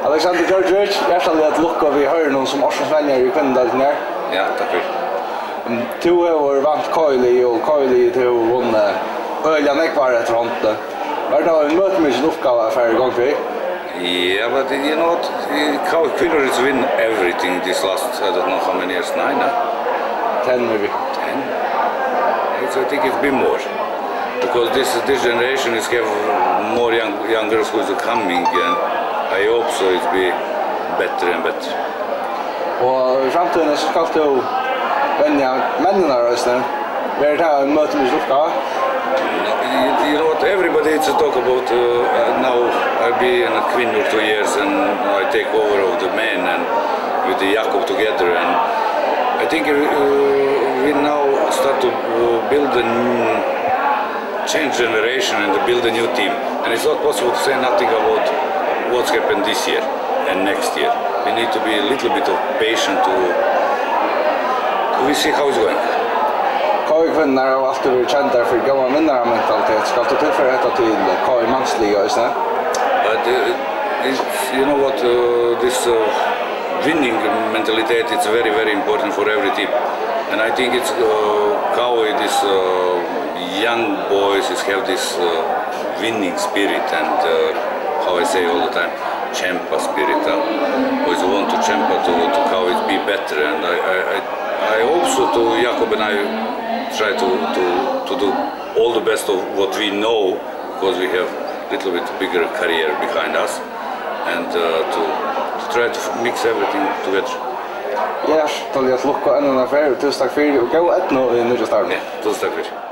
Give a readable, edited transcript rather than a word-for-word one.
Alexander Georgievich, hjärtligt att lucka vi hör någon som Årsens i kvinnodalen här. Ja, tack för. Du har vant Kylie och Kylie till hon öliga nekvar efter hånden. Var det en möte med sin uppgave för gång för? Yeah, but you know what? Quilloris win everything this last, I don't know how many years, 9, 10 maybe. 10? I think it's been more. Because this generation is have more young girls who is coming, and I hope so it be better and better. Och i framtiden så ska du vänja männen här rösten. Vad är det här en möte med sin uppgave? You know what, everybody is to talk about now I'll be in a Kvinnor 2 years and I take over of the men and with the Jakob together, and I think we now start to build a change generation and to build a new team, and it's not possible to say nothing about what's happened this year and next year. We need to be a little bit of patient to we see how it's going. KI-kvinnor har alltid varit kända för gamla vinnarmentalitet. Ska du tillföra detta till KI-mansliga just nu? But you know what, this winning mentality is very, very important for every team. And I think it's KI, this young boys have this winning spirit and how I say all the time, champa spirit. Always want to champa to how it be better, and I also to Jakob and I try to do all the best of what we know, because we have a little bit bigger career behind us, and to try to mix everything together. Yes, då vill jag lucka ännu en affär. Tusen tack för det och gå ett nu i nya starten. Ja, tusen tack för det.